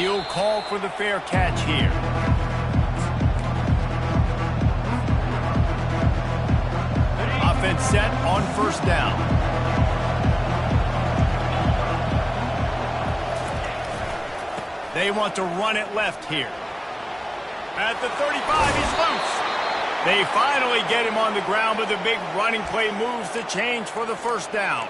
He'll call for the fair catch here. Offense set on first down. They want to run it left here. At the 35, he's loose. They finally get him on the ground, but the big running play moves the change for the first down.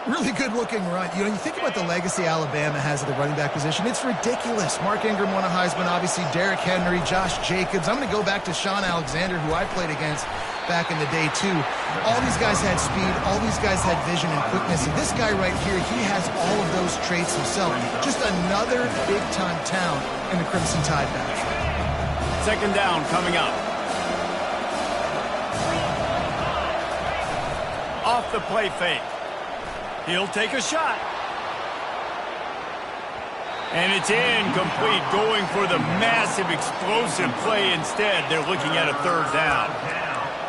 Really good-looking run. You think about the legacy Alabama has at the running back position. It's ridiculous. Mark Ingram won a Heisman, obviously Derrick Henry, Josh Jacobs. I'm going to go back to Sean Alexander, who I played against back in the day, too. All these guys had speed. All these guys had vision and quickness. And this guy right here, he has all of those traits himself. Just another big-time talent in the Crimson Tide backfield. Second down coming up. Off the play fake. He'll take a shot. And it's incomplete, going for the massive explosive play instead. They're looking at a third down.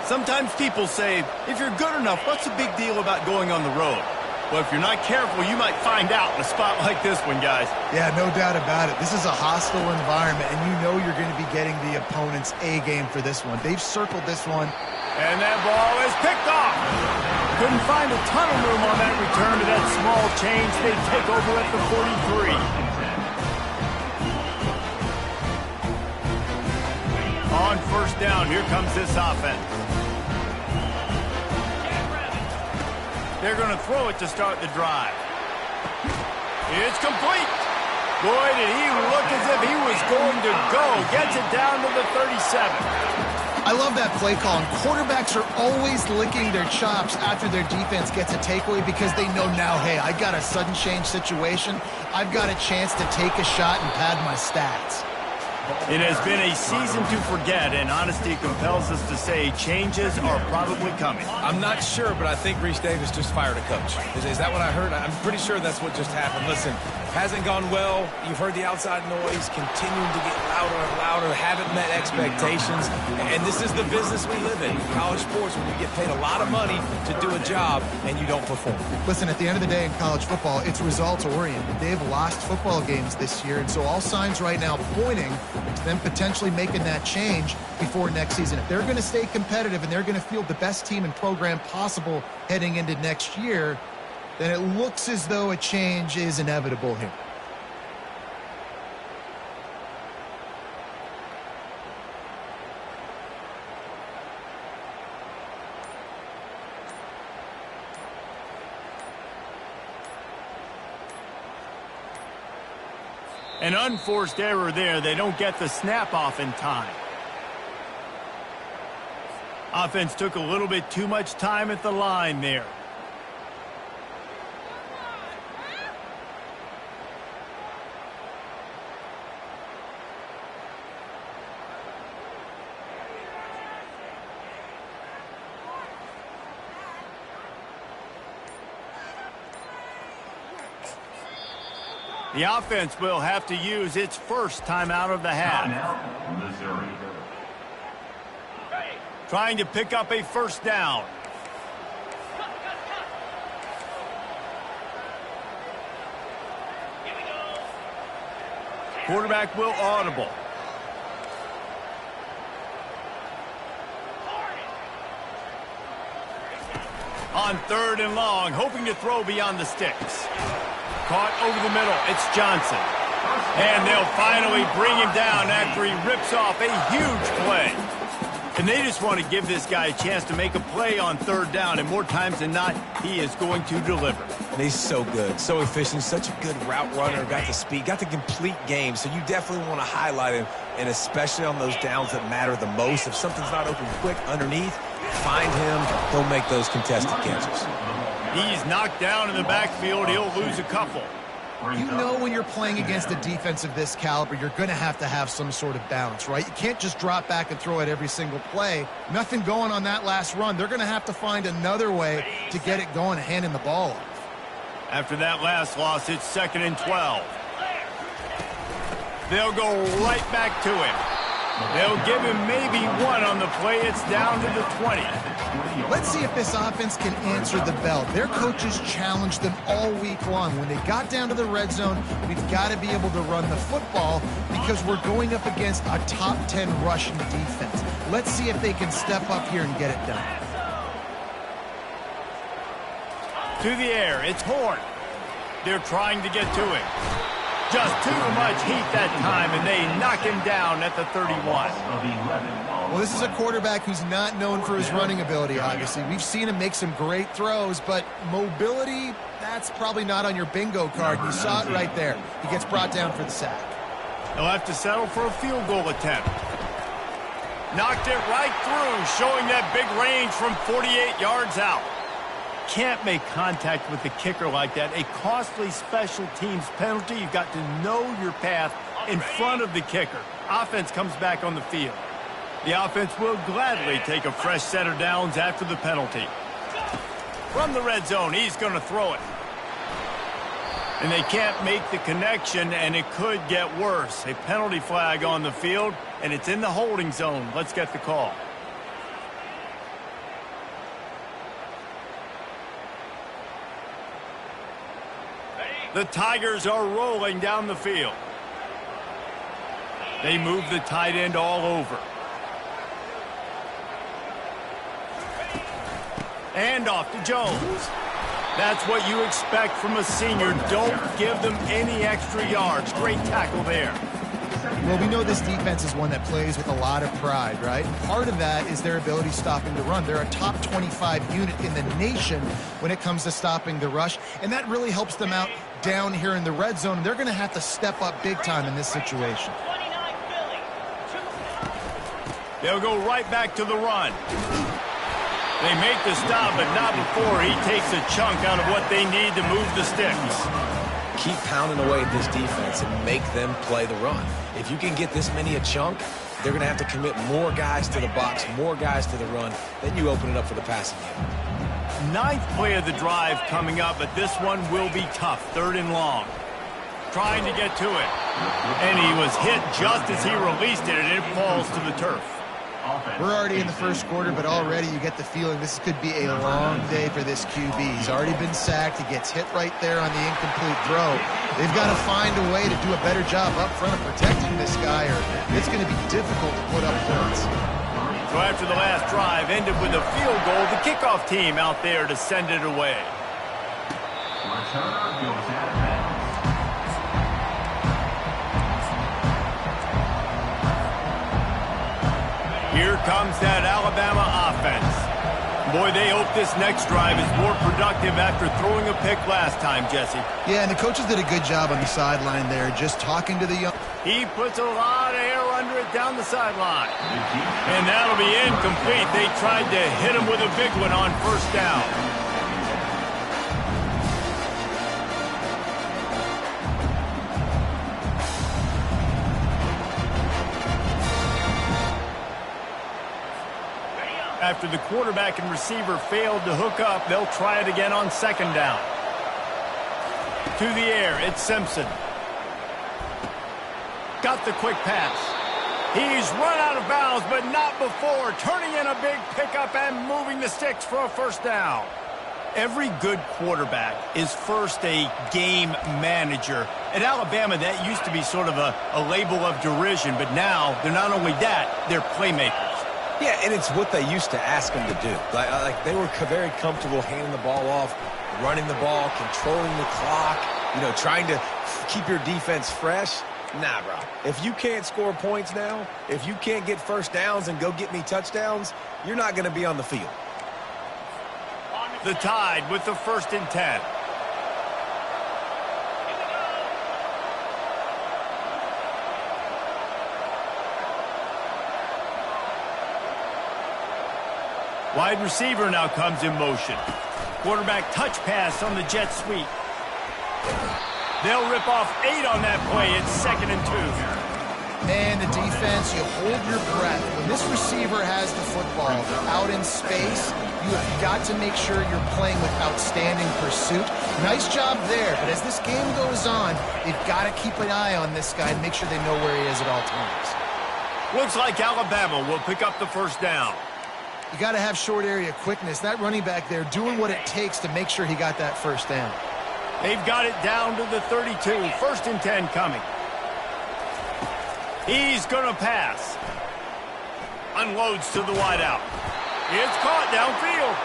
Sometimes people say, if you're good enough, what's the big deal about going on the road? Well, if you're not careful, you might find out in a spot like this one, guys. Yeah, no doubt about it. This is a hostile environment, and you know you're going to be getting the opponent's A-game for this one. They've circled this one. And that ball is picked off. Couldn't find a ton of room on that return to that small change. They take over at the 43. On first down, here comes this offense. They're going to throw it to start the drive. It's complete. Boy, did he look as if he was going to go. Gets it down to the 37. I love that play call. And quarterbacks are always licking their chops after their defense gets a takeaway because they know now, hey, I got a sudden change situation. I've got a chance to take a shot and pad my stats. It has been a season to forget, and honesty compels us to say changes are probably coming. I'm not sure, but I think Reese Davis just fired a coach. Is that what I heard? I'm pretty sure that's what just happened. Listen, hasn't gone well. You've heard the outside noise continuing to get louder and louder. Haven't met expectations. And this is the business we live in. College sports, when you get paid a lot of money to do a job and you don't perform. Listen, at the end of the day in college football, it's results-oriented. They've lost football games this year, and so all signs right now pointing to them potentially making that change before next season. If they're going to stay competitive and they're going to field the best team and program possible heading into next year, then it looks as though a change is inevitable here. An unforced error there. They don't get the snap off in time. Offense took a little bit too much time at the line there. The offense will have to use its first timeout of the half. Trying to pick up a first down. Quarterback will audible. On third and long, hoping to throw beyond the sticks. Caught over the middle. It's Johnson. And they'll finally bring him down after he rips off a huge play. And they just want to give this guy a chance to make a play on third down. And more times than not, he is going to deliver. And he's so good, so efficient, such a good route runner, got the speed, got the complete game. So you definitely want to highlight him, and especially on those downs that matter the most. If something's not open quick underneath, find him. He'll make those contested catches. He's knocked down in the backfield. He'll lose a couple. You know when you're playing against a defense of this caliber, you're going to have some sort of balance, right? You can't just drop back and throw it every single play. Nothing going on that last run. They're going to have to find another way to get it going, handing the ball off. After that last loss, it's 2nd and 12. They'll go right back to him. They'll give him maybe one on the play. It's down to the 20. Let's see if this offense can answer the bell. Their coaches challenged them all week long. When they got down to the red zone, we've got to be able to run the football because we're going up against a top 10 rushing defense. Let's see if they can step up here and get it done. To the air, it's Horn. They're trying to get to him. Just too much heat that time, and they knock him down at the 31. Well, this is a quarterback who's not known for his running ability, obviously. We've seen him make some great throws, but mobility, that's probably not on your bingo card. You saw it right there. He gets brought down for the sack. He'll have to settle for a field goal attempt. Knocked it right through, showing that big range from 48 yards out. Can't make contact with the kicker like that. A costly special teams penalty. You've got to know your path in front of the kicker. Offense comes back on the field. The offense will gladly take a fresh set of downs after the penalty. From the red zone, he's going to throw it. And they can't make the connection, and it could get worse. A penalty flag on the field, and it's in the holding zone. Let's get the call. The Tigers are rolling down the field. They move the tight end all over. And off to Jones. That's what you expect from a senior. Don't give them any extra yards. Great tackle there. Well, we know this defense is one that plays with a lot of pride, right? Part of that is their ability stopping the run. They're a top 25 unit in the nation when it comes to stopping the rush, and that really helps them out down here in the red zone. They're going to have to step up big time in this situation. They'll go right back to the run. They make the stop, but not before he takes a chunk out of what they need to move the sticks. Keep pounding away at this defense and make them play the run. If you can get this many a chunk, they're going to have to commit more guys to the box, more guys to the run. Then you open it up for the passing game. Ninth play of the drive coming up, but this one will be tough. 3rd and long. Trying to get to it. And he was hit just as he released it, and it falls to the turf. We're already in the first quarter, but already you get the feeling this could be a long day for this QB. He's already been sacked. He gets hit right there on the incomplete throw. They've got to find a way to do a better job up front of protecting this guy, or it's going to be difficult to put up points. So after the last drive ended with a field goal, the kickoff team out there to send it away. Here comes that Alabama offense. Boy, they hope this next drive is more productive after throwing a pick last time, Jesse. Yeah, and the coaches did a good job on the sideline there, just talking to the young... He puts a lot of air under it down the sideline. And that'll be incomplete. They tried to hit him with a big one on 1st down. After the quarterback and receiver failed to hook up, they'll try it again on 2nd down. To the air, it's Simpson. Got the quick pass. He's run out of bounds, but not before. Turning in a big pickup and moving the sticks for a 1st down. Every good quarterback is first a game manager. At Alabama, that used to be sort of a label of derision, but now they're not only that, they're playmakers. Yeah, and it's what they used to ask them to do. Like they were very comfortable handing the ball off, running the ball, controlling the clock, trying to keep your defense fresh. Nah, bro. If you can't score points now, if you can't get 1st downs and go get me touchdowns, you're not going to be on the field. The Tide with the 1st and 10. Wide receiver now comes in motion. Quarterback touch pass on the jet sweep. They'll rip off 8 on that play. It's 2nd and 2. And the defense, you hold your breath. When this receiver has the football out in space, you have got to make sure you're playing with outstanding pursuit. Nice job there, but as this game goes on, they've got to keep an eye on this guy and make sure they know where he is at all times. Looks like Alabama will pick up the first down. You got to have short area quickness. That running back there doing what it takes to make sure he got that first down. They've got it down to the 32. First and 10 coming. He's going to pass. Unloads to the wideout. It's caught downfield.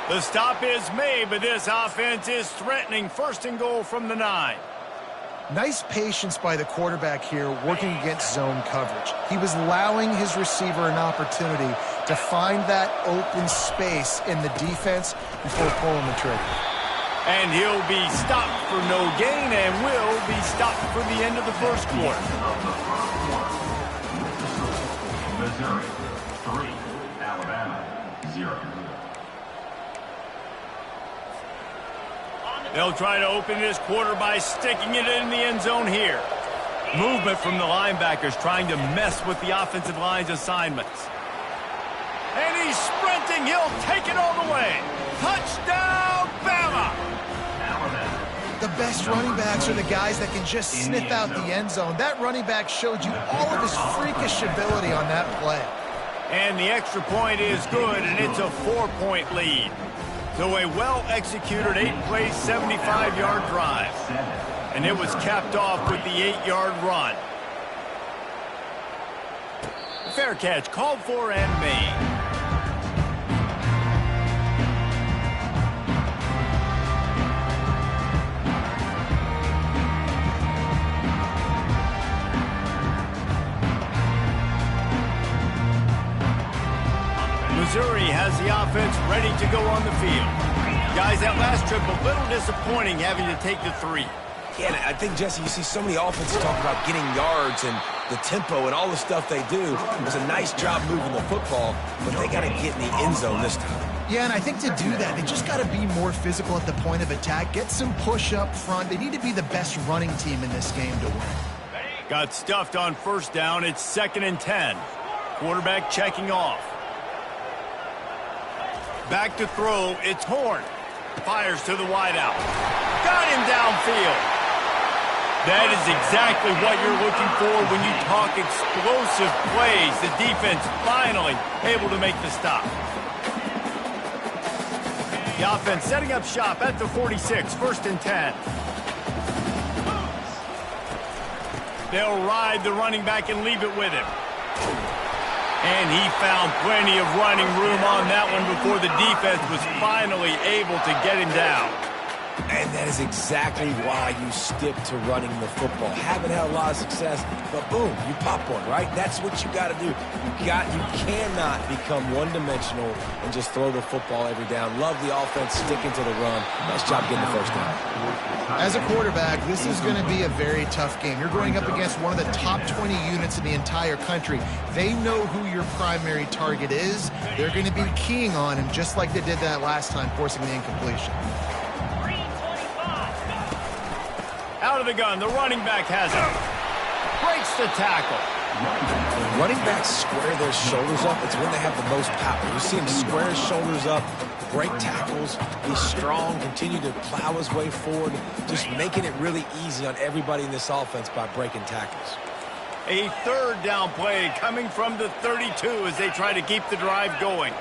The stop is made, but this offense is threatening first and goal from the 9. Nice patience by the quarterback here working against zone coverage. He was allowing his receiver an opportunity to find that open space in the defense before pulling the trigger. And he'll be stopped for no gain and will be stopped for the end of the first quarter. Missouri 3, Alabama 0. They'll try to open this quarter by sticking it in the end zone here. Movement from the linebackers trying to mess with the offensive line's assignments. And he's sprinting. He'll take it all the way. Touchdown, Bama! The best running backs are the guys that can just sniff out the end zone. That running back showed you all of his freakish ability on that play. And the extra point is good, and it's a 4-point lead. So a well-executed 8-play, 75-yard drive. And it was capped off with the 8-yard run. Fair catch called for and made. Missouri has the offense ready to go on the field. Guys, that last trip, a little disappointing having to take the 3. Yeah, and I think, Jesse, you see so many offenses talk about getting yards and the tempo and all the stuff they do. It was a nice job moving the football, but they got to get in the end zone this time. Yeah, and I think to do that, they just got to be more physical at the point of attack, get some push up front. They need to be the best running team in this game to win. Got stuffed on first down. It's 2nd and 10. Quarterback checking off. Back to throw. It's Horn. Fires to the wideout. Got him downfield. That is exactly what you're looking for when you talk explosive plays. The defense finally able to make the stop. The offense setting up shop at the 46. 1st and 10. They'll ride the running back and leave it with him. And he found plenty of running room on that one before the defense was finally able to get him down. And that is exactly why you stick to running the football. Haven't had a lot of success, but boom, you pop one, right? That's what you got to do. You cannot become one-dimensional and just throw the football every down. Love the offense sticking to the run. Nice job getting the first down. As a quarterback, this is going to be a very tough game. You're going up against one of the top 20 units in the entire country. They know who your primary target is. They're going to be keying on him just like they did that last time, forcing the incompletion. Out of the gun, the running back has it. Breaks the tackle. Running backs square their shoulders up. It's when they have the most power. You see him square his shoulders up, break tackles, be strong, continue to plow his way forward, just making it really easy on everybody in this offense by breaking tackles. A 3rd down play coming from the 32 as they try to keep the drive going.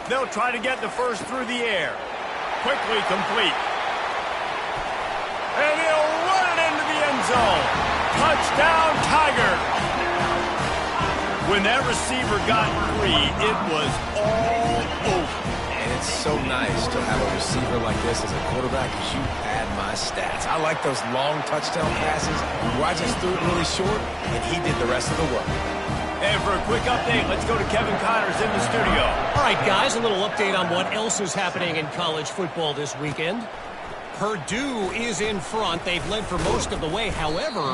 They'll try to get the first through the air. Quickly complete. And he'll run it into the end zone. Touchdown, Tiger. When that receiver got free, it was all over. And it's so nice to have a receiver like this as a quarterback because you had my stats. I like those long touchdown passes where I just threw it really short, and he did the rest of the work. And for a quick update, let's go to Kevin Connors in the studio. All right, guys, a little update on what else is happening in college football this weekend. Purdue is in front. They've led for most of the way. However,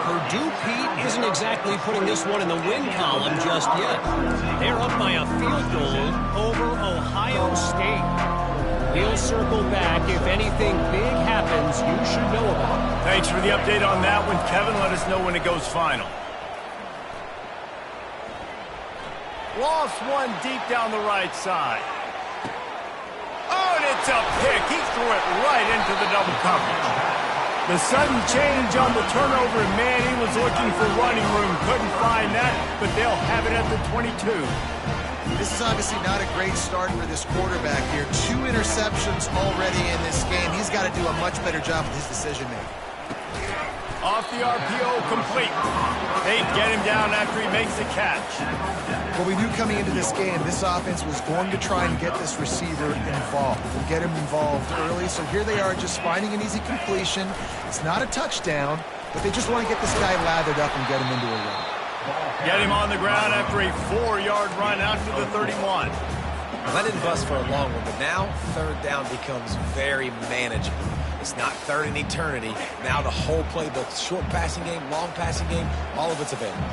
Purdue, Pete, isn't exactly putting this one in the win column just yet. They're up by a field goal over Ohio State. We'll circle back. If anything big happens, you should know about it. Thanks for the update on that one, Kevin. Let us know when it goes final. Lost one deep down the right side. Oh, and it's a pick. He threw it right into the double coverage. The sudden change on the turnover, and man, he was looking for running room. Couldn't find that, but they'll have it at the 22. This is obviously not a great start for this quarterback here. 2 interceptions already in this game. He's got to do a much better job with his decision-making. Off the RPO, complete. They get him down after he makes the catch. Well, we knew coming into this game, this offense was going to try and get this receiver involved and get him involved early. So here they are just finding an easy completion. It's not a touchdown, but they just want to get this guy lathered up and get him into a run. Get him on the ground after a 4-yard run out to the 31. Well, that didn't bust for a long one, but now 3rd down becomes very manageable. It's not 3rd in eternity. Now the whole playbook, short passing game, long passing game, all of it's available.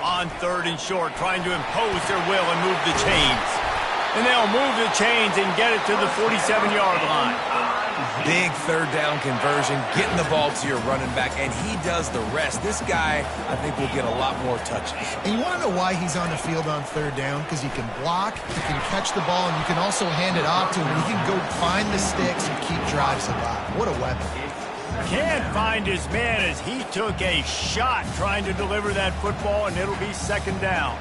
On 3rd and short, trying to impose their will and move the chains. And they'll move the chains and get it to the 47-yard line. Big 3rd down conversion, getting the ball to your running back, and he does the rest. This guy, I think, will get a lot more touches. And you want to know why he's on the field on 3rd down? Because he can block, he can catch the ball, and you can also hand it off to him. And he can go find the sticks and keep drives alive. What a weapon. Can't find his man as he took a shot trying to deliver that football, and it'll be 2nd down.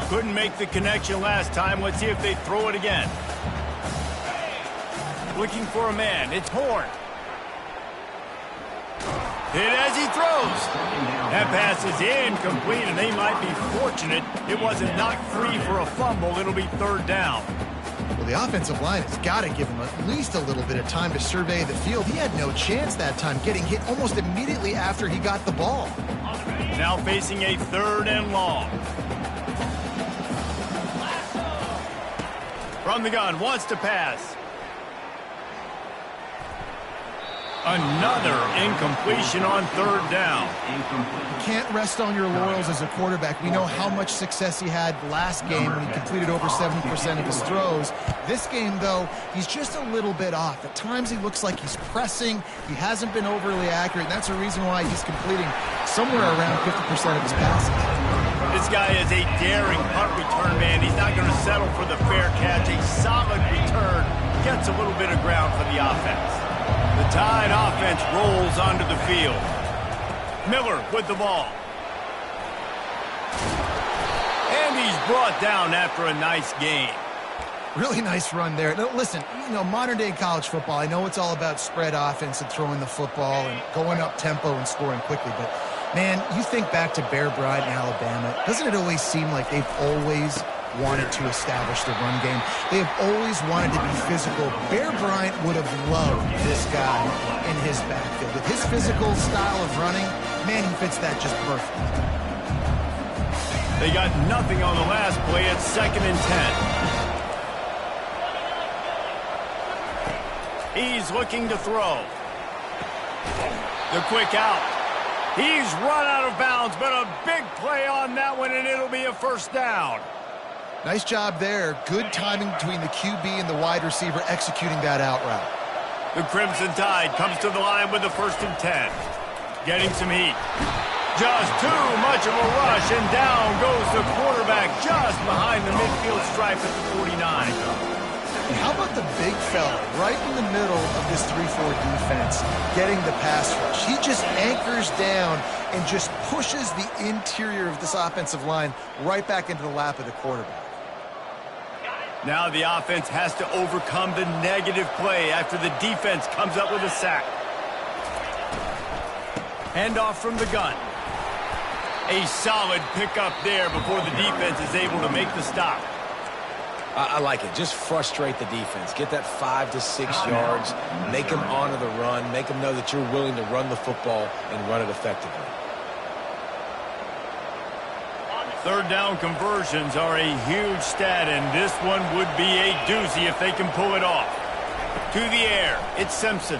Couldn't make the connection last time. Let's see if they throw it again. Looking for a man. It's Horn. Hit as he throws. That pass is incomplete, and they might be fortunate it wasn't knocked free for a fumble. It'll be 3rd down. Well, the offensive line has got to give him at least a little bit of time to survey the field. He had no chance that time, getting hit almost immediately after he got the ball. Now facing a 3rd and long. From the gun, wants to pass. Another incompletion on 3rd down. You can't rest on your laurels as a quarterback. We know how much success he had last game when he completed over 70% of his throws. This game, though, he's just a little bit off. At times he looks like he's pressing. He hasn't been overly accurate, and that's a reason why he's completing somewhere around 50% of his passes. This guy is a daring punt return man. He's not going to settle for the fair catch. A solid return gets a little bit of ground for the offense. The Tide offense rolls onto the field. Miller with the ball. And he's brought down after a nice game. Really nice run there. Now, listen, you know, modern-day college football, I know it's all about spread offense and throwing the football and going up tempo and scoring quickly, but, man, you think back to Bear Bryant in Alabama, doesn't it always seem like they've always wanted to establish the run game? They have always wanted to be physical. Bear Bryant would have loved this guy in his backfield. With his physical style of running, man, he fits that just perfectly. They got nothing on the last play at 2nd and 10. He's looking to throw. The quick out. He's run out of bounds, but a big play on that one, and it'll be a 1st down. Nice job there. Good timing between the QB and the wide receiver executing that out route. The Crimson Tide comes to the line with the 1st and 10. Getting some heat. Just too much of a rush, and down goes the quarterback just behind the midfield stripe at the 49. And how about the big fella right in the middle of this 3-4 defense getting the pass rush? He just anchors down and just pushes the interior of this offensive line right back into the lap of the quarterback. Now the offense has to overcome the negative play after the defense comes up with a sack. Handoff from the gun. A solid pickup there before the defense is able to make the stop. I like it. Just frustrate the defense. Get that 5 to 6 yards. Make them honor the run. Make them know that you're willing to run the football and run it effectively. 3rd down conversions are a huge stat, and this one would be a doozy if they can pull it off. To the air, it's Simpson.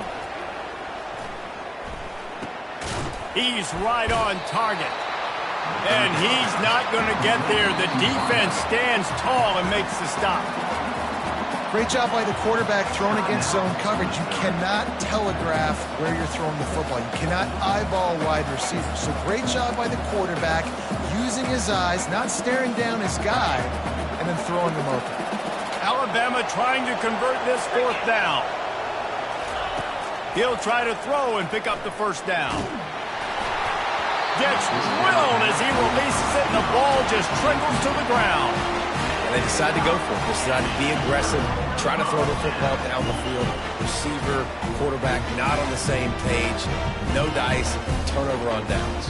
He's right on target. And he's not going to get there. The defense stands tall and makes the stop. Great job by the quarterback throwing against zone coverage. You cannot telegraph where you're throwing the football. You cannot eyeball wide receivers. So great job by the quarterback using his eyes, not staring down his guy, and then throwing them open. Alabama trying to convert this 4th down. He'll try to throw and pick up the first down. Gets drilled as he releases it, and the ball just trickles to the ground. And they decide to go for it. They decide to be aggressive, try to throw the football down the field. Receiver, quarterback, not on the same page. No dice, turnover on downs.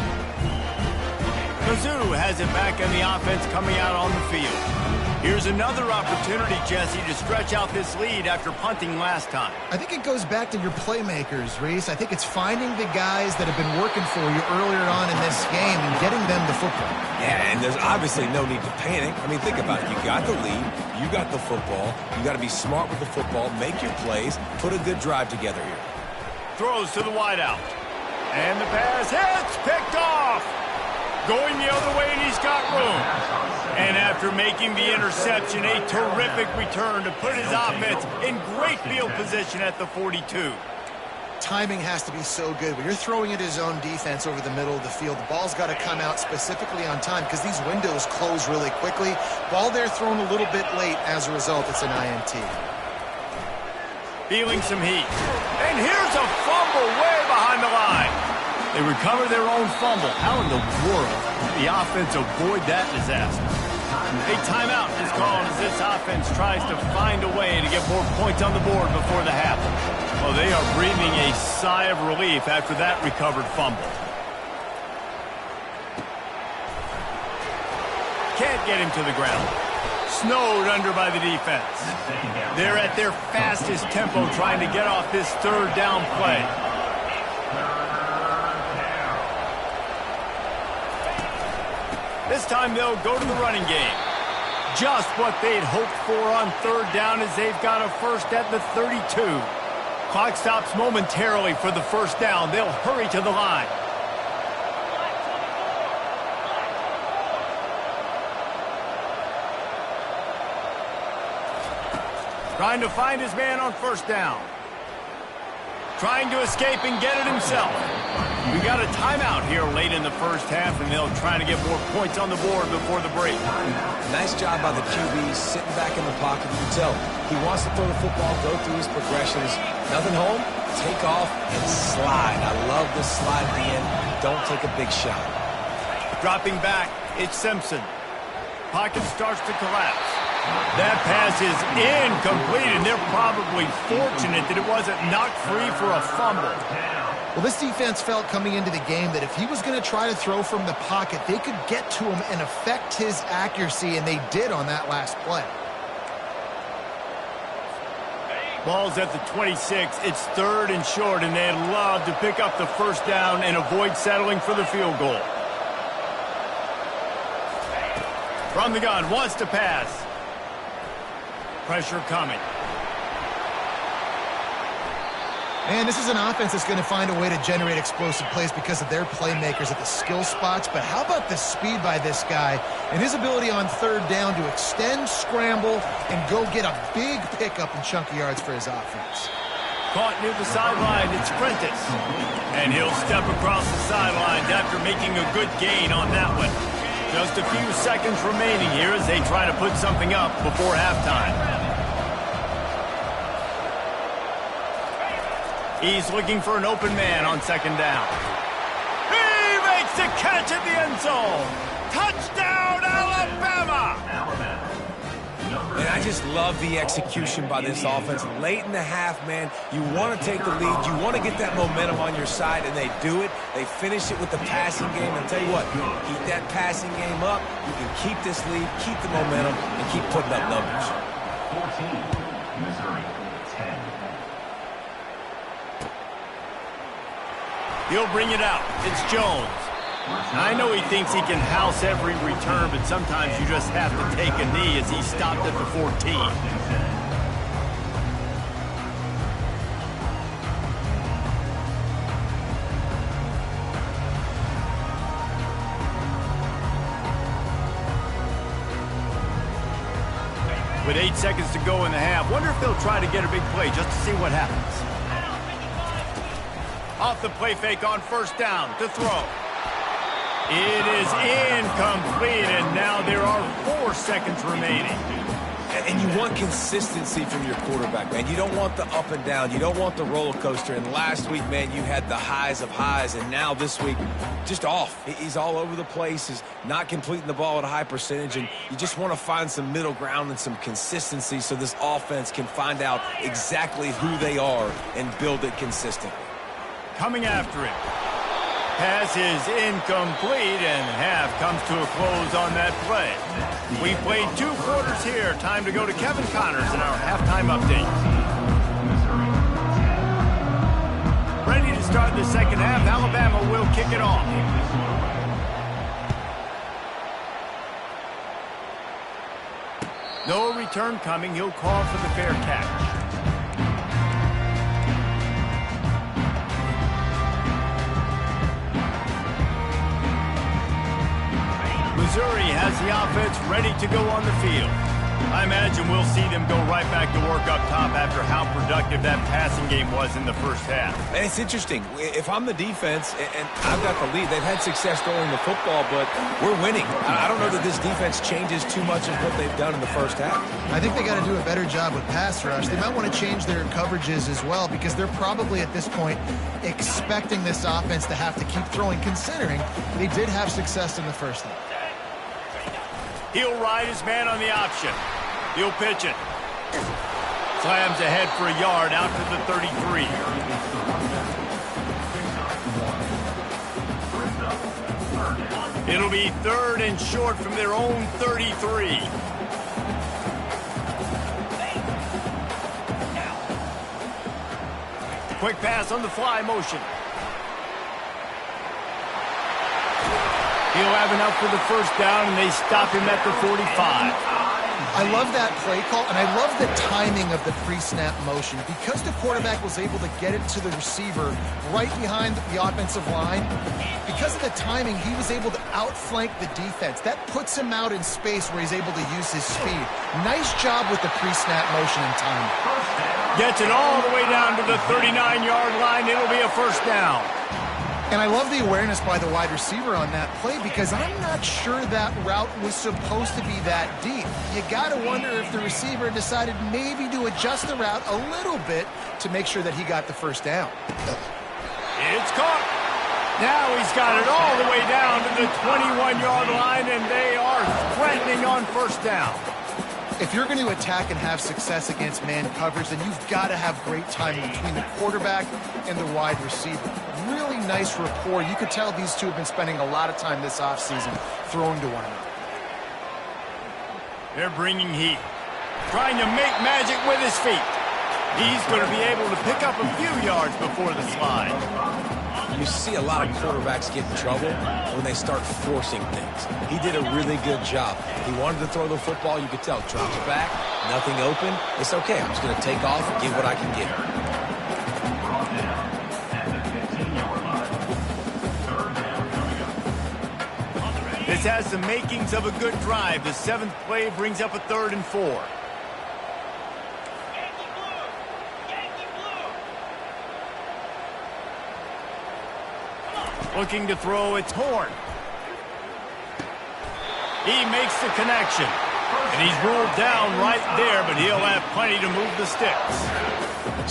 Mizzou has it back in the offense coming out on the field. Here's another opportunity, Jesse, to stretch out this lead after punting last time. I think it goes back to your playmakers, Reese. I think it's finding the guys that have been working for you earlier on in this game and getting them the football. Yeah, and there's obviously no need to panic. I mean, think about it. You got the lead. You got the football. You got to be smart with the football. Make your plays. Put a good drive together here. Throws to the wideout. And the pass hits. Picked off. Going the other way, and he's got room. And after making the interception, a terrific return to put his offense in great field position at the 42. Timing has to be so good. When you're throwing at his own defense over the middle of the field, the ball's got to come out specifically on time because these windows close really quickly. Ball there thrown a little bit late. As a result, it's an INT. Feeling some heat. And here's a fumble way behind the line. They recover their own fumble. How in the world did the offense avoid that disaster? A timeout is called as this offense tries to find a way to get more points on the board before the half. Well, they are breathing a sigh of relief after that recovered fumble. Can't get him to the ground. Snowed under by the defense. They're at their fastest tempo trying to get off this third down play. This time they'll go to the running game. Just what they'd hoped for on third down as they've got a first at the 32. Clock stops momentarily for the first down. They'll hurry to the line. Trying to find his man on first down. Trying to escape and get it himself. We got a timeout here late in the first half, and they'll try to get more points on the board before the break. Nice job by the QB sitting back in the pocket. You can tell he wants to throw the football, go through his progressions. Nothing home, take off and slide. I love the slide at the end. Don't take a big shot. Dropping back, it's Simpson. Pocket starts to collapse. That pass is incomplete, and they're probably fortunate that it wasn't knocked free for a fumble. Well, this defense felt coming into the game that if he was going to try to throw from the pocket, they could get to him and affect his accuracy, and they did on that last play. Ball's at the 26. It's third and short, and they'd love to pick up the first down and avoid settling for the field goal. From the gun, wants to pass. Pressure coming. And this is an offense that's going to find a way to generate explosive plays because of their playmakers at the skill spots. But how about the speed by this guy and his ability on third down to extend, scramble, and go get a big pickup and chunky yards for his offense. Caught near the sideline, it's Prentice. And he'll step across the sidelines after making a good gain on that one. Just a few seconds remaining here as they try to put something up before halftime. He's looking for an open man on second down. He makes the catch at the end zone. Touchdown, Alabama! And I just love the execution by this offense. Late in the half, man, you want to take the lead. You want to get that momentum on your side, and they do it. They finish it with the passing game. And I'll tell you what, keep that passing game up. You can keep this lead, keep the momentum, and keep putting up numbers. 14, Missouri, 10. He'll bring it out. It's Jones. I know he thinks he can house every return, but sometimes you just have to take a knee as he stopped at the 14. With 8 seconds to go in the half, wonder if they'll try to get a big play just to see what happens. Off the play fake on first down to throw. It is incomplete, and now there are 4 seconds remaining. And you want consistency from your quarterback, man. You don't want the up and down. You don't want the roller coaster. And last week, man, you had the highs of highs. And now this week, just off. He's all over the place. He's not completing the ball at a high percentage. And you just want to find some middle ground and some consistency so this offense can find out exactly who they are and build it consistently. Coming after it. Pass is incomplete, and half comes to a close on that play. We played 2 quarters here. Time to go to Kevin Connors in our halftime update. Ready to start the second half. Alabama will kick it off. No return coming. He'll call for the fair catch. Missouri has the offense ready to go on the field. I imagine we'll see them go right back to work up top after how productive that passing game was in the first half. And it's interesting. If I'm the defense and I've got the lead, they've had success throwing the football, but we're winning. I don't know that this defense changes too much of what they've done in the first half. I think they got to do a better job with pass rush. They might want to change their coverages as well because they're probably at this point expecting this offense to have to keep throwing, considering they did have success in the first half. He'll ride his man on the option. He'll pitch it. Slams ahead for a yard out to the 33. It'll be 3rd and short from their own 33. Quick pass on the fly motion. He'll have enough for the first down, and they stop him at the 45. I love that play call, and I love the timing of the pre-snap motion. Because the quarterback was able to get it to the receiver right behind the offensive line, because of the timing, he was able to outflank the defense. That puts him out in space where he's able to use his speed. Nice job with the pre-snap motion and timing. Gets it all the way down to the 39-yard line. It'll be a first down. And I love the awareness by the wide receiver on that play because I'm not sure that route was supposed to be that deep. You got to wonder if the receiver decided maybe to adjust the route a little bit to make sure that he got the first down. It's caught. Now he's got it all the way down to the 21-yard line, and they are threatening on first down. If you're going to attack and have success against man coverage, then you've got to have great timing between the quarterback and the wide receiver. Really nice rapport. You could tell these two have been spending a lot of time this offseason throwing to one another. They're bringing heat, trying to make magic with his feet. He's going to be able to pick up a few yards before the slide. You see a lot of quarterbacks get in trouble when they start forcing things. He did a really good job. He wanted to throw the football. You could tell. Drops back, nothing open. It's okay. I'm just going to take off and get what I can get. This has the makings of a good drive. The 7th play brings up a 3rd and 4. Looking to throw, it's Horn. He makes the connection. And he's ruled down right there, but he'll have plenty to move the sticks.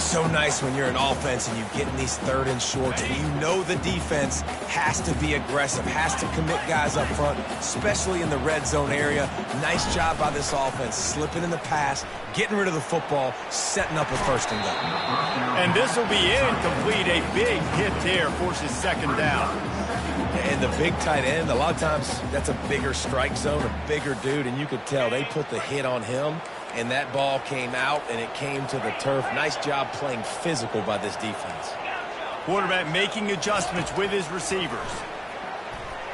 So nice when you're an offense and you get in these 3rd and shorts and you know the defense has to be aggressive, has to commit guys up front, especially in the red zone area. Nice job by this offense, slipping in the pass, getting rid of the football, setting up a 1st and goal. And this will be incomplete. A big hit there forces 2nd down. And the big tight end, a lot of times that's a bigger strike zone, a bigger dude, and you could tell they put the hit on him. And that ball came out, and it came to the turf. Nice job playing physical by this defense. Quarterback making adjustments with his receivers.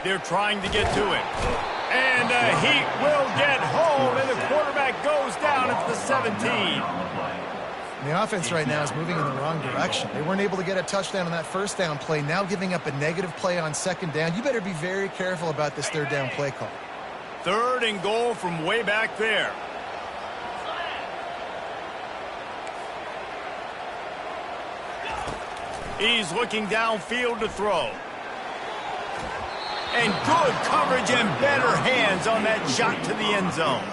They're trying to get to him. And he will get home, and the quarterback goes down at the 17. The offense right now is moving in the wrong direction. They weren't able to get a touchdown on that 1st down play. Now giving up a negative play on 2nd down. You better be very careful about this 3rd down play call. 3rd and goal from way back there. He's looking downfield to throw. And good coverage and better hands on that shot to the end zone.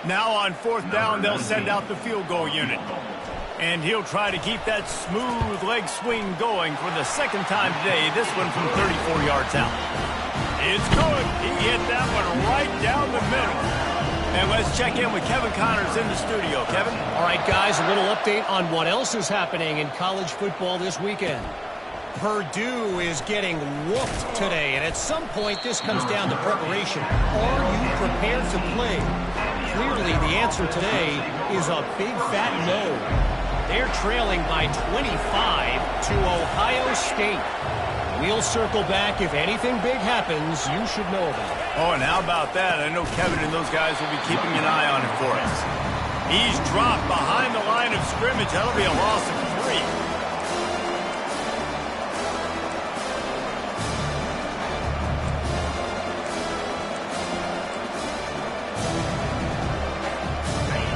Now on fourth down, they'll send out the field goal unit. And he'll try to keep that smooth leg swing going for the second time today, this one from 34 yards out. It's good. He hit that one right down the middle. And let's check in with Kevin Connors in the studio. Kevin? All right, guys, a little update on what else is happening in college football this weekend. Purdue is getting whooped today, and at some point this comes down to preparation. Are you prepared to play? Clearly, the answer today is a big fat no. They're trailing by 25 to Ohio State. We'll circle back. If anything big happens, you should know about it. Oh, and how about that? I know Kevin and those guys will be keeping an eye on it for us. He's dropped behind the line of scrimmage. That'll be a loss of 3.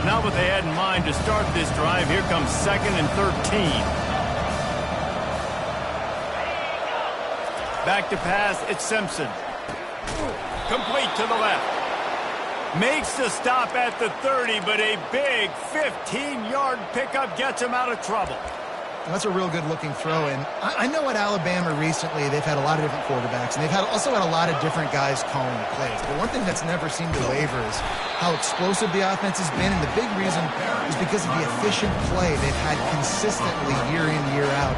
Not what they had in mind to start this drive. Here comes 2nd and 13. Back to pass, it's Simpson. Complete to the left. Makes the stop at the 30, but a big 15-yard pickup gets him out of trouble. That's a real good-looking throw, and I know at Alabama recently they've had a lot of different quarterbacks, and they've also had a lot of different guys calling the plays. But one thing that's never seemed to waver is how explosive the offense has been, and the big reason is because of the efficient play they've had consistently year in, year out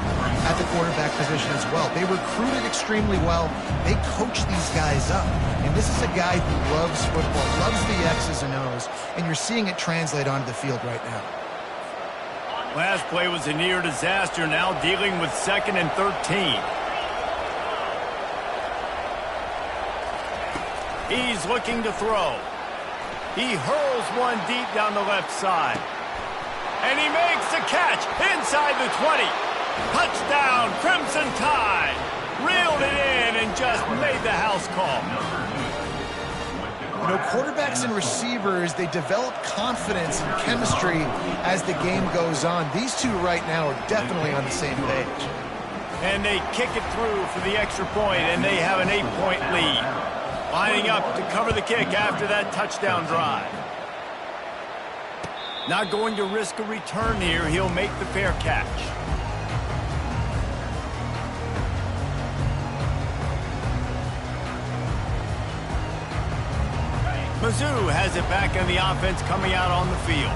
at the quarterback position as well. They recruited extremely well. They coach these guys up, and this is a guy who loves football, loves the X's and O's, and you're seeing it translate onto the field right now. Last play was a near disaster, now dealing with 2nd and 13. He's looking to throw. He hurls one deep down the left side. And he makes the catch inside the 20. Touchdown, Crimson Tide. Reeled it in and just made the house call. You know, quarterbacks and receivers, they develop confidence and chemistry as the game goes on. These two right now are definitely on the same page. And they kick it through for the extra point, and they have an 8-point lead. Lining up to cover the kick after that touchdown drive. Not going to risk a return here. He'll make the fair catch. Mizzou has it back on the offense coming out on the field.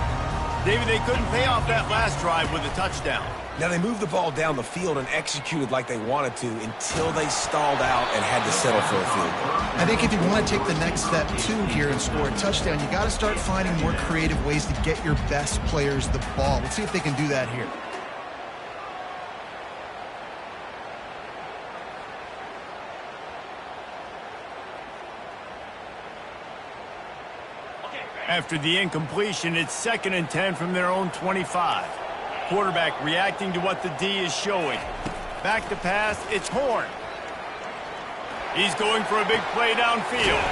David, they couldn't pay off that last drive with a touchdown. Now, they moved the ball down the field and executed like they wanted to until they stalled out and had to settle for a field goal. I think if you want to take the next step, too, here and score a touchdown, you got to start finding more creative ways to get your best players the ball. Let's see if they can do that here. After the incompletion, it's 2nd and 10 from their own 25. Quarterback reacting to what the D is showing. Back to pass, it's Horn. He's going for a big play downfield.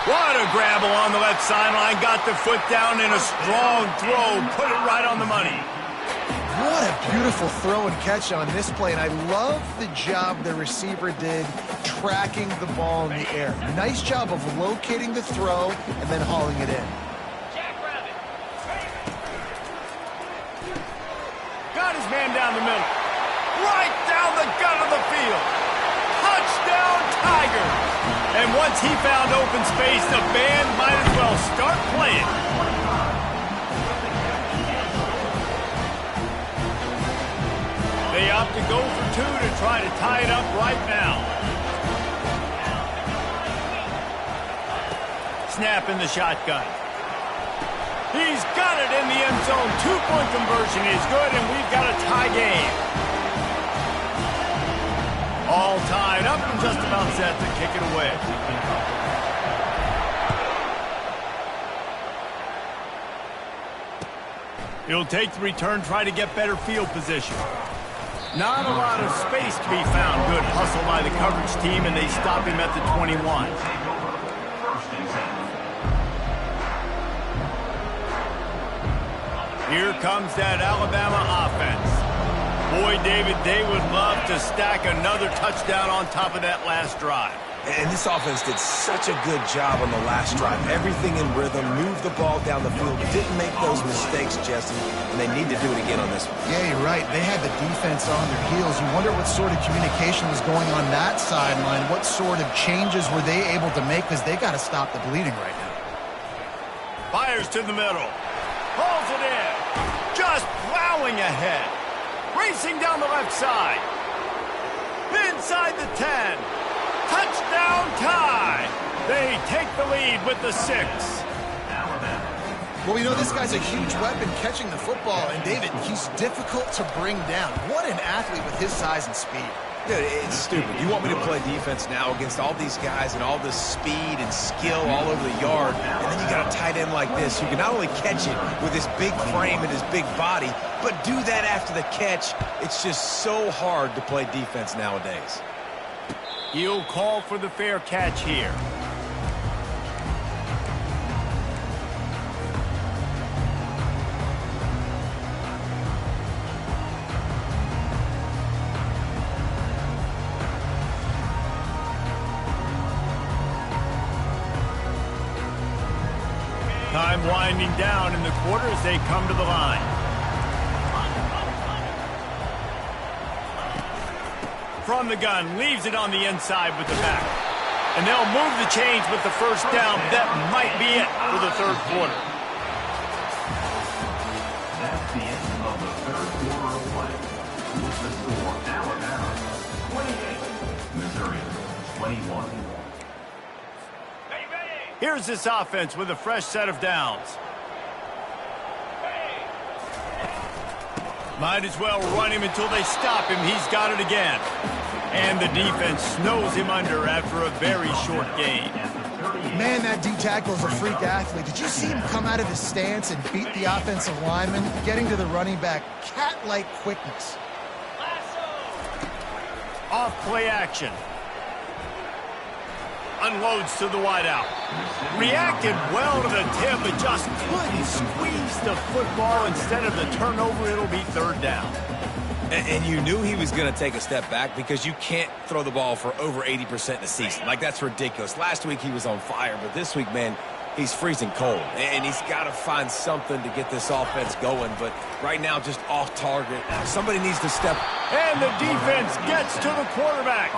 What a grab along the left sideline. Got the foot down in a strong throw. Put it right on the money. What a beautiful throw and catch on this play, and I love the job the receiver did tracking the ball in the air. Nice job of locating the throw and then hauling it in. Got his man down the middle. Right down the gut of the field. Touchdown, Tigers. And once he found open space, the band might as well start playing. They opt to go for 2 to try to tie it up right now. Snap in the shotgun. He's got it in the end zone. 2-point conversion is good, and we've got a tie game. All tied up and just about set to kick it away. He'll take the return, try to get better field position. Not a lot of space to be found. Good hustle by the coverage team, and they stop him at the 21. Here comes that Alabama offense. Boy, David, they would love to stack another touchdown on top of that last drive. And this offense did such a good job on the last drive. Everything in rhythm, moved the ball down the field, didn't make those mistakes, Jesse, and they need to do it again on this one. Yeah, you're right. They had the defense on their heels. You wonder what sort of communication was going on that sideline. What sort of changes were they able to make, because they got to stop the bleeding right now. Fires to the middle. Pulls it in. Just plowing ahead. Racing down the left side. Inside the 10. Touchdown tie. They take the lead with the 6. Well, this guy's a huge weapon catching the football, and David, he's difficult to bring down. What an athlete with his size and speed. Dude, it's stupid. You want me to play defense now against all these guys and all this speed and skill all over the yard, and then you got a tight end like this who can not only catch it with his big frame and his big body, but do that after the catch. It's just so hard to play defense nowadays. He'll call for the fair catch here. Time winding down in the quarter as they come to the line. From the gun, leaves it on the inside with the back. And they'll move the chains with the first down. That might be it for the third quarter. That's the end of the third quarter of play. With the score, Alabama 28, Missouri 21. Here's this offense with a fresh set of downs. Might as well run him until they stop him. He's got it again. And the defense snows him under after a very short gain. Man, that D tackle is a freak athlete. Did you see him come out of his stance and beat the offensive lineman, getting to the running back? Cat-like quickness. Off play action. Unloads to the wideout. Reacted well to the tip, but just couldn't squeeze the football. Instead of the turnover, it'll be third down. And you knew he was going to take a step back because you can't throw the ball for over 80% in a season. Like, that's ridiculous. Last week he was on fire, but this week, man, he's freezing cold. And he's got to find something to get this offense going. But right now, just off target. Somebody needs to step. And the defense gets to the quarterback.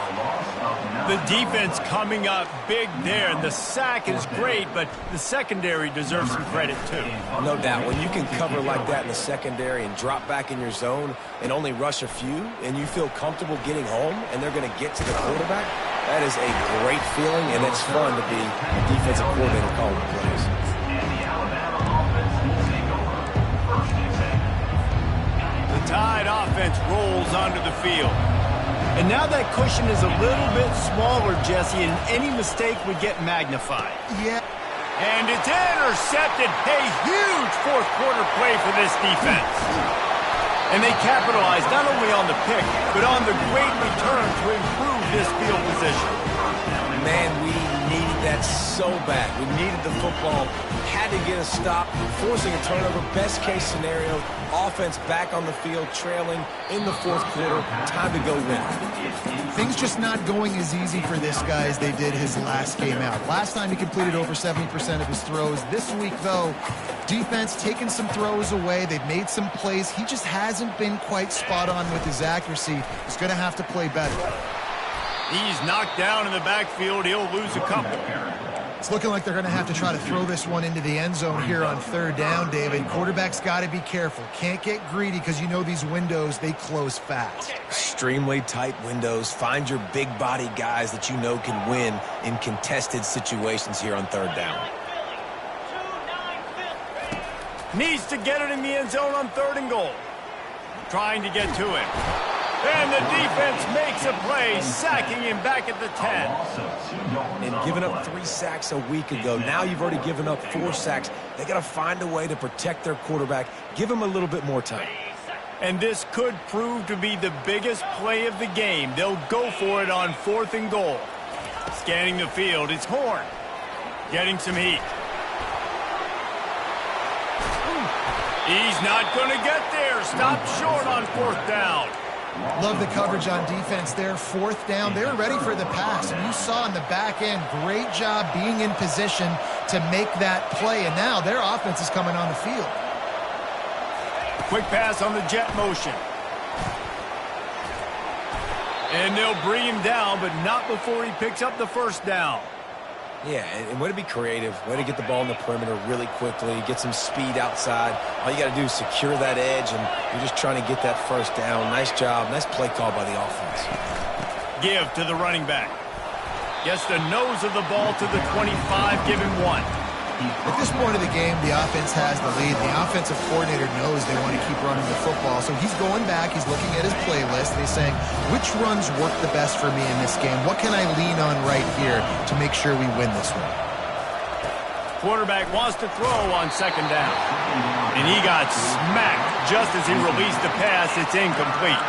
The defense coming up big there. And the sack is great, but the secondary deserves some credit, too. No doubt. When you can cover like that in the secondary and drop back in your zone and only rush a few, and you feel comfortable getting home, and they're going to get to the quarterback, that is a great feeling, and it's fun to be a defensive coordinator calling the plays. And the Alabama offense will take over first and 10. The Tide offense rolls onto the field. And now that cushion is a little bit smaller, Jesse, and any mistake would get magnified. Yeah. And it's intercepted. A huge fourth quarter play for this defense. And they capitalized not only on the pick, but on the great return to improve this field position. Man, we needed that so bad. We needed the football, had to get a stop, forcing a turnover. Best case scenario, offense back on the field, trailing in the fourth quarter. Time to go win. Things just not going as easy for this guy as they did his last game out. Last time he completed over 70% of his throws. This week, though, defense taking some throws away. They've made some plays. He just hasn't been quite spot on with his accuracy. He's going to have to play better. He's knocked down in the backfield. He'll lose a couple. It's looking like they're going to have to try to throw this one into the end zone here on third down, David. Quarterback's got to be careful. Can't get greedy because you know these windows, they close fast. Extremely tight windows. Find your big body guys that you know can win in contested situations here on third down. Needs to get it in the end zone on third and goal. Trying to get to him. And the defense makes a play, sacking him back at the 10. And giving up 3 sacks a week ago. Now you've already given up 4 sacks. They got to find a way to protect their quarterback. Give him a little bit more time. And this could prove to be the biggest play of the game. They'll go for it on fourth and goal. Scanning the field, it's Horn. Getting some heat. He's not going to get there. Stopped short on fourth down. Love the coverage on defense there. Fourth down. They were ready for the pass. And you saw in the back end, great job being in position to make that play. And now their offense is coming on the field. Quick pass on the jet motion. And they'll bring him down, but not before he picks up the first down. Yeah, and way to be creative, way to get the ball in the perimeter really quickly, get some speed outside. All you got to do is secure that edge, and you're just trying to get that first down. Nice job, nice play call by the offense. Give to the running back. Gets the nose of the ball to the 25, give him 1. At this point of the game, the offense has the lead. The offensive coordinator knows they want to keep running the football. So he's going back, he's looking at his playlist, and he's saying, which runs work the best for me in this game? What can I lean on right here to make sure we win this one? Quarterback wants to throw on second down. And he got smacked just as he released the pass. It's incomplete.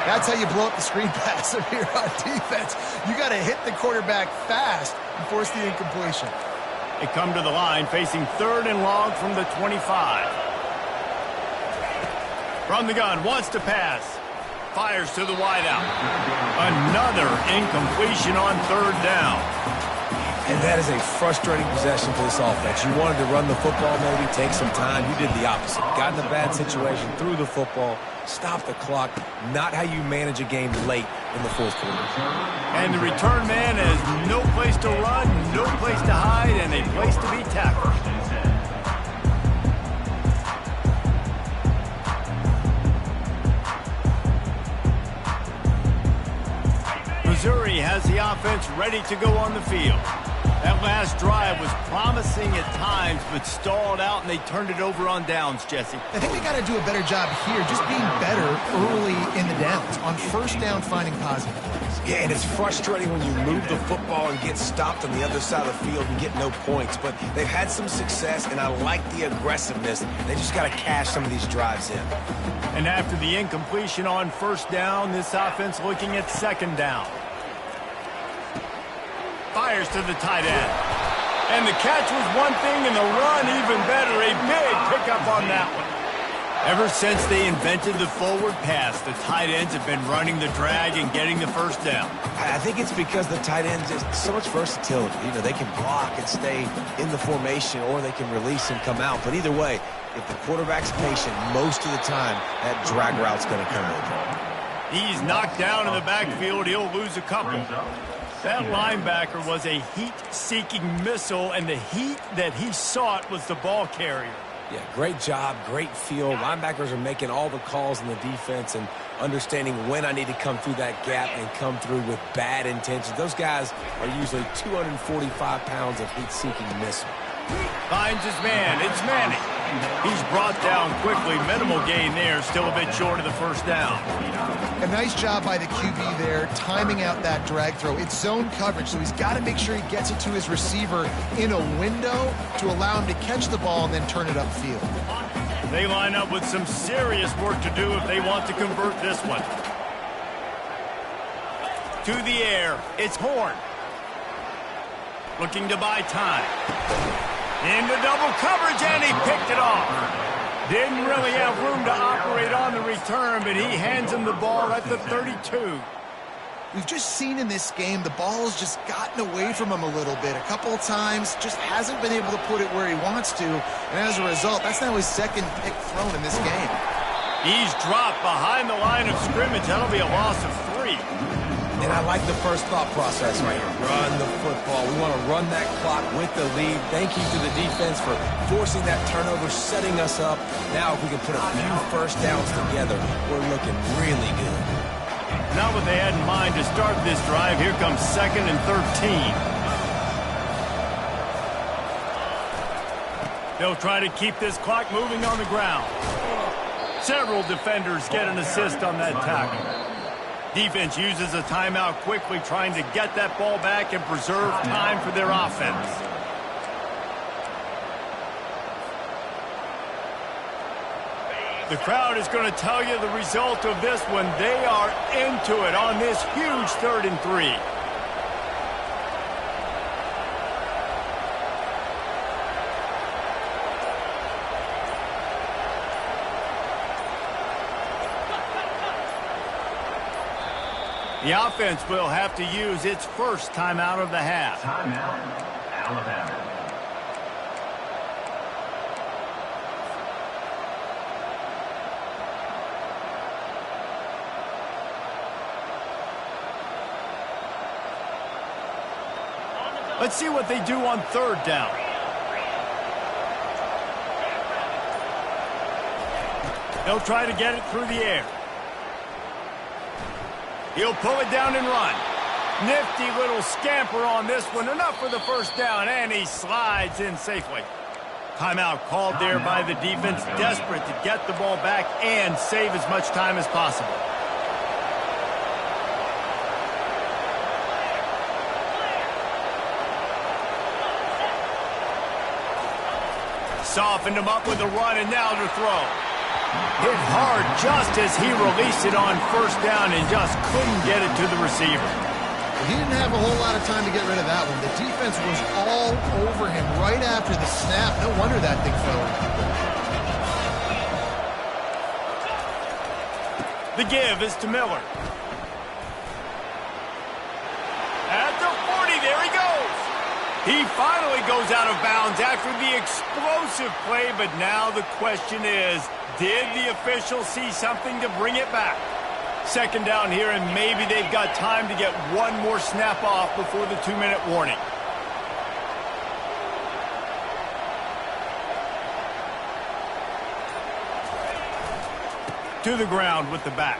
That's how you blow up the screen pass up here on defense. You got to hit the quarterback fast and force the incompletion. They come to the line facing 3rd and long from the 25. From the gun, wants to pass. Fires to the wideout. Another incompletion on 3rd down. And that is a frustrating possession for this offense. You wanted to run the football, maybe take some time. You did the opposite. Got in a bad situation, threw the football, stopped the clock. Not how you manage a game late in the 4th quarter. And the return man has no place to run, no place to hide, and a place to be tackled. Missouri has the offense ready to go on the field. That last drive was promising at times, but stalled out, and they turned it over on downs, Jesse. I think they got to do a better job here, just being better early in the downs. On first down, finding positive plays. Yeah, and it's frustrating when you move the football and get stopped on the other side of the field and get no points. But they've had some success, and I like the aggressiveness. They just got to cash some of these drives in. And after the incompletion on first down, this offense looking at second down. Fires to the tight end. And the catch was one thing, and the run even better. A big pickup on that one. Ever since they invented the forward pass, the tight ends have been running the drag and getting the first down. I think it's because the tight ends is so much versatility. You know, they can block and stay in the formation, or they can release and come out. But either way, if the quarterback's patient, most of the time, that drag route's going to come over. He's knocked down in the backfield. He'll lose a couple. That linebacker was a heat-seeking missile, and the heat that he sought was the ball carrier. Yeah, great job, great feel. Linebackers are making all the calls in the defense and understanding when I need to come through that gap and come through with bad intentions. Those guys are usually 245 pounds of heat-seeking missile. Finds his man. It's Manning. He's brought down quickly. Minimal gain there. Still a bit short of the first down. A nice job by the QB there, timing out that drag throw. It's zone coverage, so he's got to make sure he gets it to his receiver in a window to allow him to catch the ball and then turn it upfield. They line up with some serious work to do if they want to convert this one. To the air. It's Horn. Looking to buy time. Into double coverage, and he picked it off. Didn't really have room to operate on the return, but he hands him the ball at the 32. We've just seen in this game the ball has just gotten away from him a little bit. A couple of times, just hasn't been able to put it where he wants to. And as a result, that's now his second pick thrown in this game. He's dropped behind the line of scrimmage. That'll be a loss of 3. And I like the first thought process right here. Run the football. We want to run that clock with the lead. Thank you to the defense for forcing that turnover, setting us up. Now if we can put a few first downs together, we're looking really good. Not what they had in mind to start this drive. Here comes 2nd and 13. They'll try to keep this clock moving on the ground. Several defenders get an assist on that tackle. Defense uses a timeout quickly, trying to get that ball back and preserve time for their offense. The crowd is going to tell you the result of this one. They are into it on this huge 3rd and 3. The offense will have to use its first timeout of the half. Timeout, Alabama. Let's see what they do on third down. They'll try to get it through the air. He'll pull it down and run. Nifty little scamper on this one. Enough for the first down, and he slides in safely. Timeout called there by the defense, desperate to get the ball back and save as much time as possible. Softened him up with a run, and now to throw. Hit hard just as he released it on first down and just couldn't get it to the receiver. He didn't have a whole lot of time to get rid of that one. The defense was all over him right after the snap. No wonder that thing fell. The give is to Miller. At the 40, there he goes. He finally goes out of bounds after the explosive play, but now the question is, did the official see something to bring it back? Second down here, and maybe they've got time to get one more snap off before the 2-minute warning. To the ground with the back.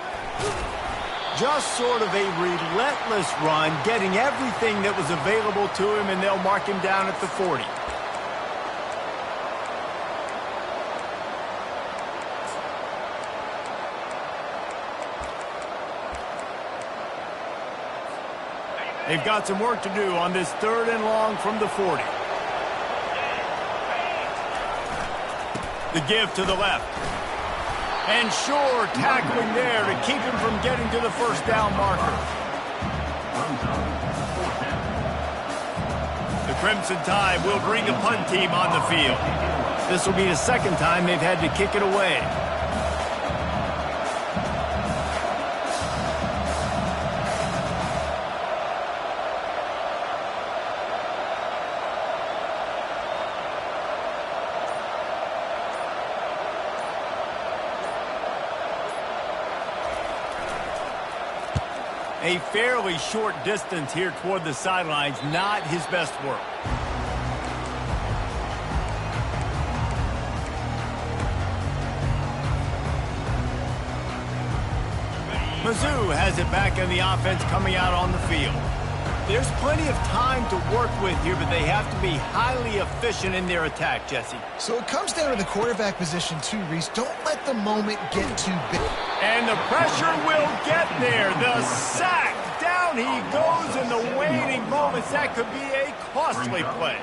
Just sort of a relentless run, getting everything that was available to him, and they'll mark him down at the 40. They've got some work to do on this third and long from the 40. The give to the left. And sure, tackling there to keep him from getting to the first down marker. The Crimson Tide will bring the punt team on the field. This will be the second time they've had to kick it away. A fairly short distance here toward the sidelines, not his best work. Mizzou has it back in the offense coming out on the field. There's plenty of time to work with here, but they have to be highly efficient in their attack, Jesse. So it comes down to the quarterback position too, Reese. Don't let the moment get too big. And the pressure will get there. The sack. Down he goes in the waiting moments. That could be a costly play.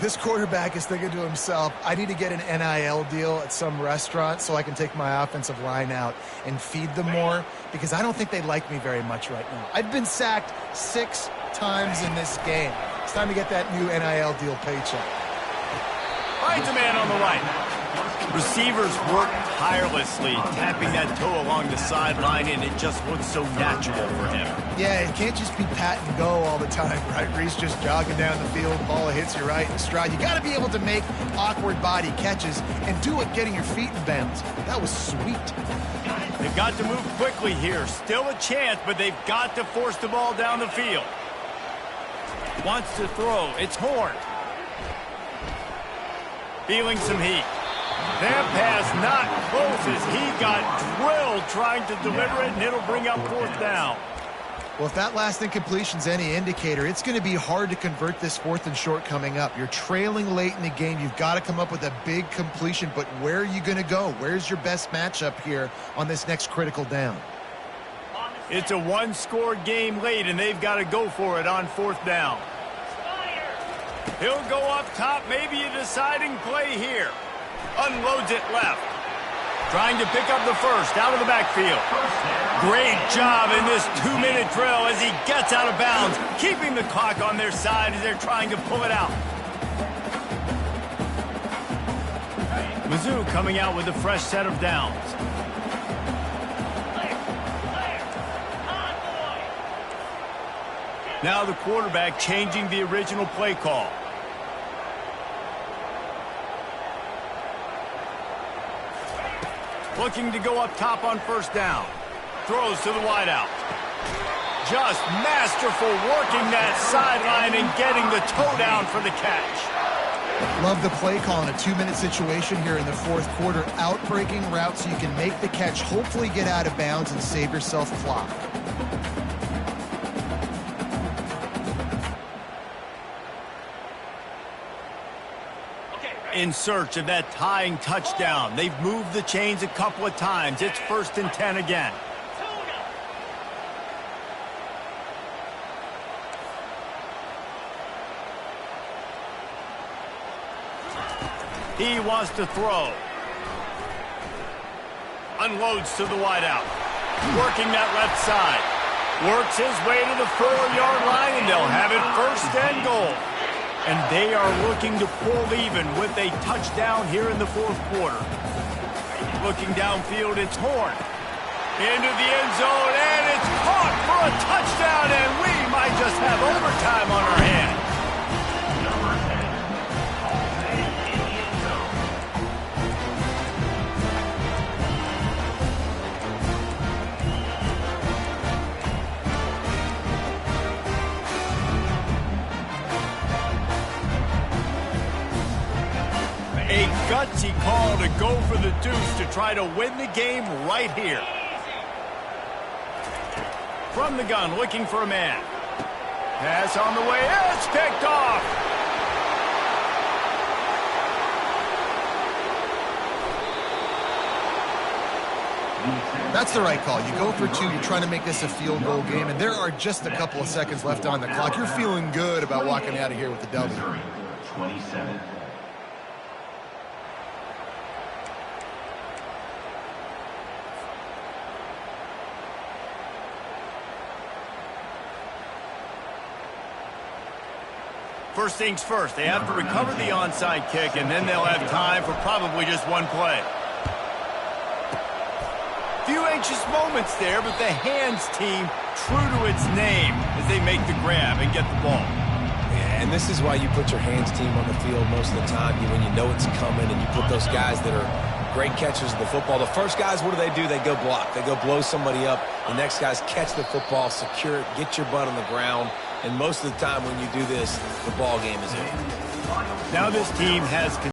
This quarterback is thinking to himself, I need to get an NIL deal at some restaurant so I can take my offensive line out and feed them more, because I don't think they like me very much right now. I've been sacked 6 times in this game. It's time to get that new NIL deal paycheck. Finds a man on the right. Receivers work tirelessly, tapping that toe along the sideline, and it just looks so natural for him. Yeah, it can't just be pat and go all the time, right? Reese just jogging down the field, ball hits you right in stride. You got to be able to make awkward body catches and do it getting your feet in bounds. That was sweet. They've got to move quickly here. Still a chance, but they've got to force the ball down the field. Wants to throw. It's Horn. Feeling some heat. That pass not close as he got drilled trying to deliver it, and it'll bring up fourth down. Well, if that last incompletion's any indicator, it's going to be hard to convert this fourth and short coming up. You're trailing late in the game. You've got to come up with a big completion, but where are you going to go? Where's your best matchup here on this next critical down? It's a one-score game late, and they've got to go for it on fourth down. He'll go up top, maybe a deciding play here. Unloads it left. Trying to pick up the first out of the backfield. Great job in this 2-minute drill as he gets out of bounds, keeping the clock on their side as they're trying to pull it out. Mizzou coming out with a fresh set of downs. Now the quarterback changing the original play call. Looking to go up top on first down. Throws to the wideout. Just masterful working that sideline and getting the toe down for the catch. Love the play call in a 2-minute situation here in the fourth quarter. Outbreaking route so you can make the catch, hopefully get out of bounds and save yourself clock. In search of that tying touchdown. They've moved the chains a couple of times. It's 1st and 10 again. He wants to throw. Unloads to the wideout. Working that left side. Works his way to the 4-yard line, and they'll have it 1st and goal. And they are looking to pull even with a touchdown here in the fourth quarter. Looking downfield, it's Horn. Into the end zone, and it's caught for a touchdown, and we might just have overtime on our hands. A gutsy call to go for the deuce to try to win the game right here. From the gun, looking for a man. Pass on the way. It's picked off. That's the right call. You go for 2. You're trying to make this a field goal game, and there are just a couple of seconds left on the clock. You're feeling good about walking out of here with the W. 27. First things first, they have to recover the onside kick, and then they'll have time for probably just one play. Few anxious moments there, but the hands team true to its name as they make the grab and get the ball. Yeah, and this is why you put your hands team on the field most of the time when you know it's coming, and you put those guys that are great catchers of the football. The first guys, what do? They go block. They go blow somebody up. The next guys catch the football, secure it, get your butt on the ground. And most of the time when you do this, the ball game is over. Now this team has